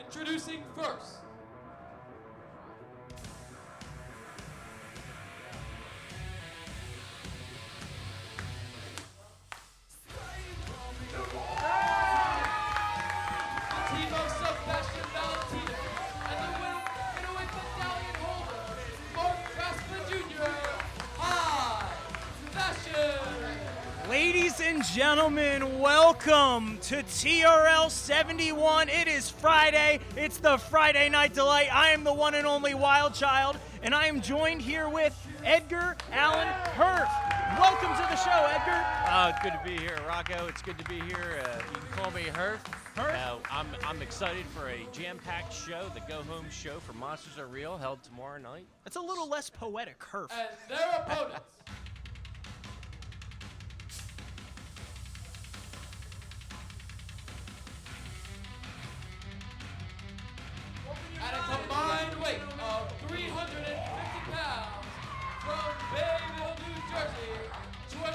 Introducing first, team of Sebastian, Valentino, and the middleweight medallion holder, Marc Raspa Jr. Hi, Sebastian! Ladies and gentlemen, welcome to TRL 71. It is Friday. It's the Friday Night Delight. I am the one and only Wild Child, and I am joined here with Edgar Allen Herf. Welcome to the show, Edgar. It's good to be here, Rocco. It's good to be here. You can call me Herf. I'm excited for a jam-packed show, the go-home show for Monsters Are Real, held tomorrow night. It's a little less poetic, Herf. And their opponents. At a combined weight of 350 pounds, from Bayville, New Jersey,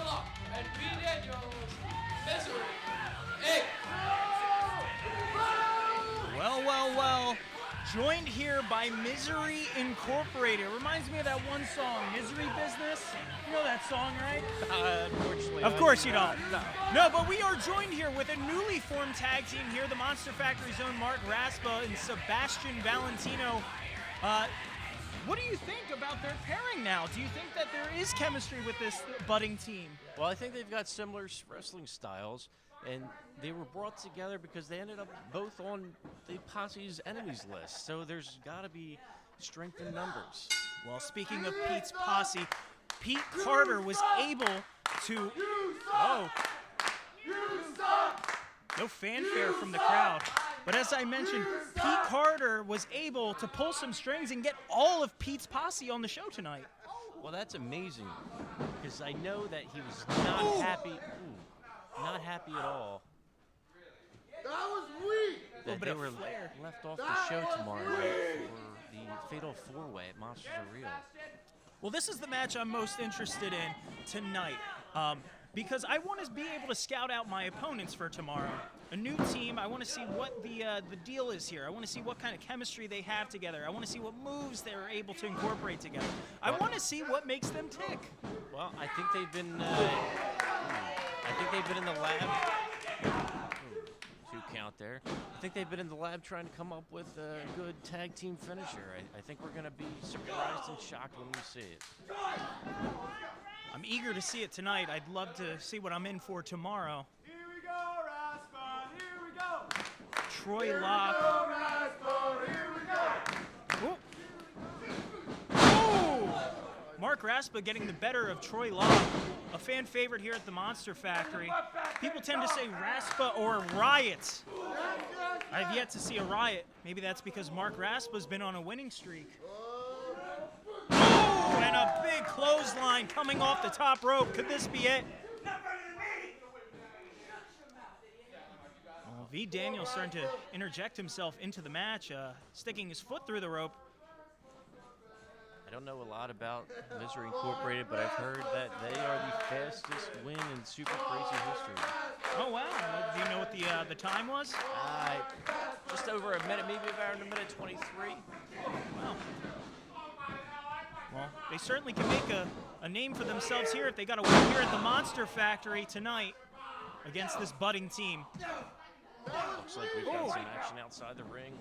Locke and V. Daniels, Misery, Inc. Well. Joined here by Misery Incorporated. Reminds me of that one song, Misery Business. You know that song, right? Unfortunately. Of course you don't. No, but we are joined here with a newly formed tag team here, the Monster Factory's own Marc Raspa and Sebastian Valentino. What do you think about their pairing now? Do you think that there is chemistry with this budding team? Well, I think they've got similar wrestling styles, and they were brought together because they ended up both on the posse's enemies list. So there's got to be strength in numbers. Well, speaking of Pete's posse, Pete Carter was able to... No fanfare from the crowd. But as I mentioned, Pete Carter was able to pull some strings and get all of Pete's posse on the show tonight. Well, that's amazing, because I know that he was not happy. Not happy at all. That was weak. That they were left off the show tomorrow night for the Fatal 4-Way at Monsters Are Real. Well, this is the match I'm most interested in tonight, because I want to be able to scout out my opponents for tomorrow. A new team, I want to see what the deal is here. I want to see what kind of chemistry they have together. I want to see what moves they're able to incorporate together. I want to see what makes them tick. Well, I think they've been in the lab. Two count there. I think they've been in the lab trying to come up with a good tag team finisher. I think we're going to be surprised and shocked when we see it. I'm eager to see it tonight. I'd love to see what I'm in for tomorrow. Here we go, Raspa. Here we go. Troy Locke. Raspa. Here we go. Oh! Marc Raspa getting the better of Troy Locke, a fan favorite here at the Monster Factory. People tend to say Raspa or Riot. I've yet to see a Riot. Maybe that's because Marc Raspa's been on a winning streak. Oh, and a big clothesline coming off the top rope. Could this be it? Well, V. Daniels starting to interject himself into the match, sticking his foot through the rope. I don't know a lot about Misery Incorporated, but I've heard that they are the fastest win in Super Crazy history. Oh, wow. Do you know what the time was? Just over a minute, maybe around a minute 23. Wow. Well, they certainly can make a name for themselves here if they got a win here at the Monster Factory tonight against this budding team. Looks like we've got some action outside the ring.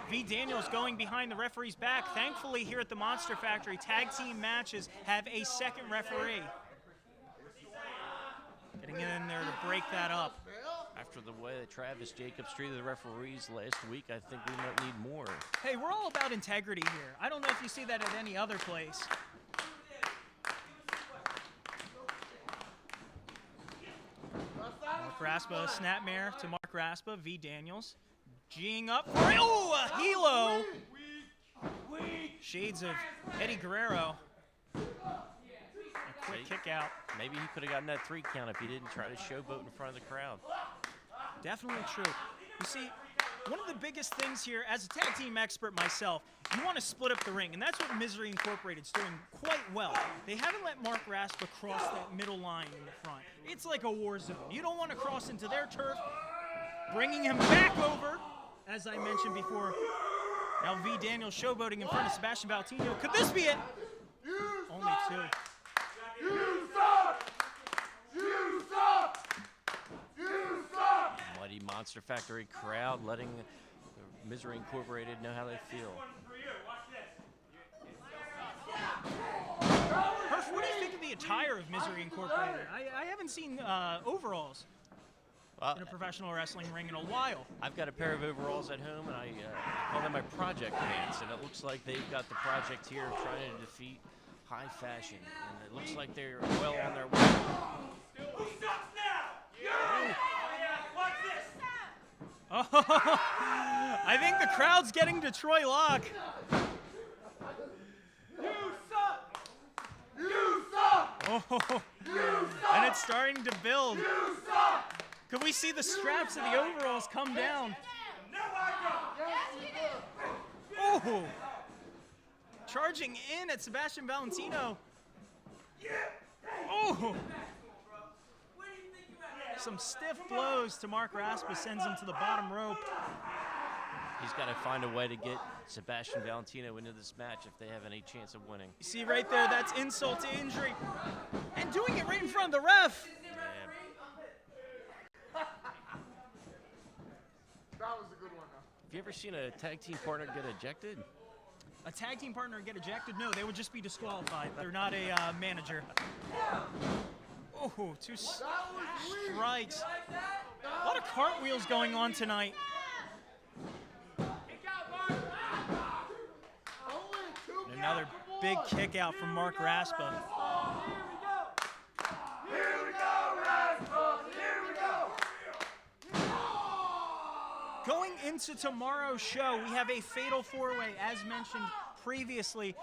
V. Daniels going behind the referee's back. Thankfully, here at the Monster Factory, tag team matches have a second referee. Getting in there to break that up. After the way that Travis Jacobs treated the referees last week, I think we might need more. Hey, we're all about integrity here. I don't know if you see that at any other place. Marc Raspa, snapmare to Marc Raspa, V. Daniels. G'ing up for a helo. Shades of Eddie Guerrero. A quick kick out. Maybe he could have gotten that 3 count if he didn't try to showboat in front of the crowd. Definitely true. You see, one of the biggest things here, as a tag team expert myself, you want to split up the ring, and that's what Misery Incorporated's doing quite well. They haven't let Marc Raspa cross that middle line in the front. It's like a war zone. You don't want to cross into their turf. bringing him back over, as I mentioned before. Now V. Daniels showboating in front of Sebastian Valentino. Could this be it? Only 2. You suck! You suck! You suck! Mighty Monster Factory crowd letting Misery Incorporated know how they feel. Herf, what do you think of the attire of Misery Incorporated? I haven't seen overalls in a professional wrestling ring in a while. I've got a pair of overalls at home, and I call them my project pants, and it looks like they've got the project here trying to defeat high fashion, and it looks like they're well on their way. Who sucks now? You! Watch this! Oh, I think the crowd's getting to Troy Locke. You suck! You suck! Oh, You suck! and it's starting to build. You suck! Could we see the straps of the overalls come down? No, I don't! Oh! Charging in at Sebastian Valentino. Oh! Some stiff blows to Marc Raspa sends him to the bottom rope. He's got to find a way to get Sebastian Valentino into this match if they have any chance of winning. You see right there, that's insult to injury. And doing it right in front of the ref. That was a good one, though. Have you ever seen a tag team partner get ejected? A tag team partner get ejected? No, they would just be disqualified. They're not a manager. Oh, 2 strikes. A lot of cartwheels going on tonight. And another big kick out from Marc Raspa. Here we go, Raspa! Here we go! Going into tomorrow's show, we have a fatal 4-way, as mentioned previously.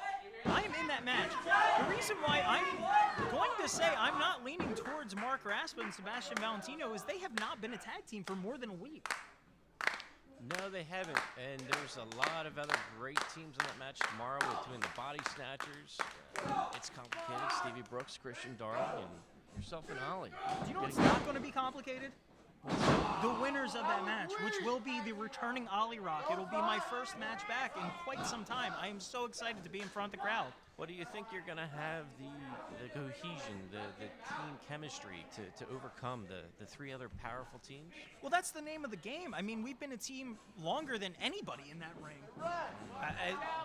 I am in that match. The reason why I'm going to say I'm not leaning towards Marc Raspa and Sebastian Valentino is they have not been a tag team for more than a week. No, they haven't. And there's a lot of other great teams in that match tomorrow between the Body Snatchers. It's complicated. Stevie Brooks, Christian Darling, and yourself and Ollie. Do you know what's not going to be complicated? The winners of that match, which will be the returning Ollie Rock. It'll be my first match back in quite some time. I am so excited to be in front of the crowd. What do you think you're going to have the cohesion, the team chemistry to overcome the 3 other powerful teams? Well, that's the name of the game. I mean, we've been a team longer than anybody in that ring.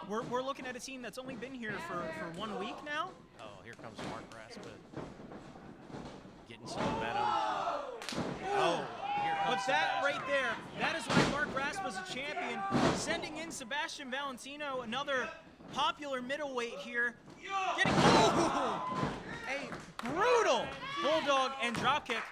We're looking at a team that's only been here for 1 week now. Oh, here comes Marc Raspa. Getting some momentum. Oh, here comes But that Sebastian. right there, that is why Marc Raspa's a champion. Sending in Sebastian Valentino, another popular middleweight here. Getting a brutal bulldog and dropkick.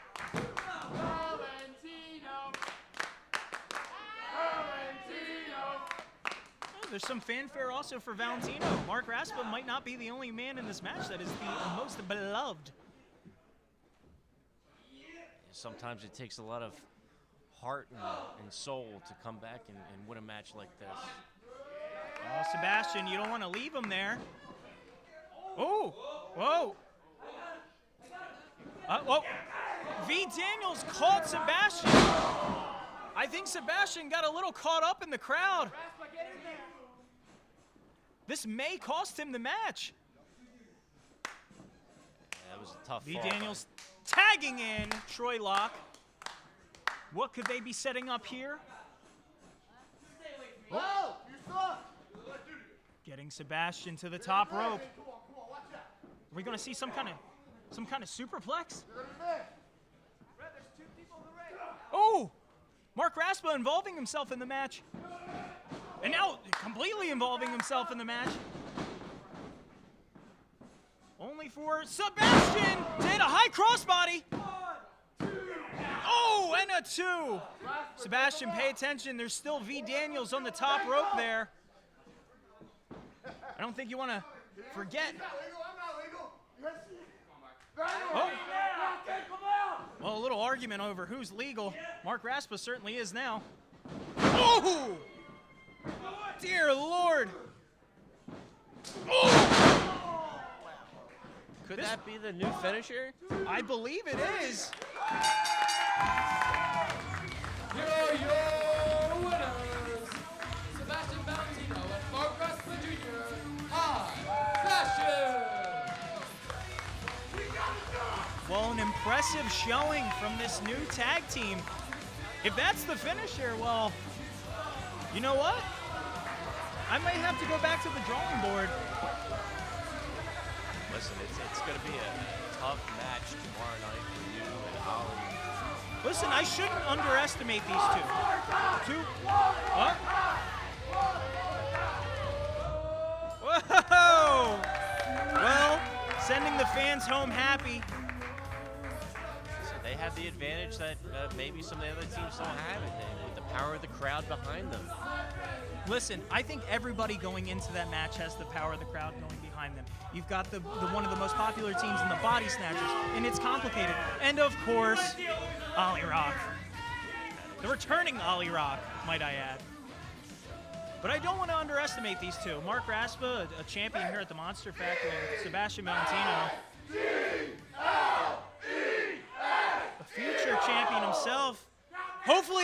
There's some fanfare also for Valentino. Marc Raspa might not be the only man in this match that is the most beloved. Sometimes it takes a lot of heart and soul to come back and win a match like this. Oh, Sebastian, you don't want to leave him there. Oh, whoa. Whoa. V. Daniels caught Sebastian. I think Sebastian got a little caught up in the crowd. This may cost him the match. That was a tough V. fall. Daniels tagging in Troy Locke. What could they be setting up here? Whoa! You suck! Getting Sebastian to the top rope. Are we going to see some kind of superplex? Oh! Marc Raspa involving himself in the match. And now completely involving himself in the match. Only for Sebastian to hit a high crossbody. Oh, and a 2. Sebastian, pay attention. There's still V. Daniels on the top rope there. I don't think you want to forget. Oh. Well, a little argument over who's legal. Marc Raspa certainly is now. Oh! Dear Lord! Oh! Could that be the new finisher? I believe it is. Here impressive showing from this new tag team. If that's the finish here, well, you know what? I might have to go back to the drawing board. Listen, it's going to be a tough match tomorrow night for you and Ollie. Listen, I shouldn't underestimate these two. What? Whoa! Well, sending the fans home happy. So they have the advantage that maybe some of the other teams don't have it, with the power of the crowd behind them. Listen, I think everybody going into that match has the power of the crowd going behind them. You've got the one of the most popular teams in the Body Snatchers, and it's complicated. And of course, Ollie Rock. The returning Ollie Rock, might I add. But I don't want to underestimate these two. Marc Raspa, a champion here at the Monster Factory, and Sebastian Valentino, a future champion himself. Hopefully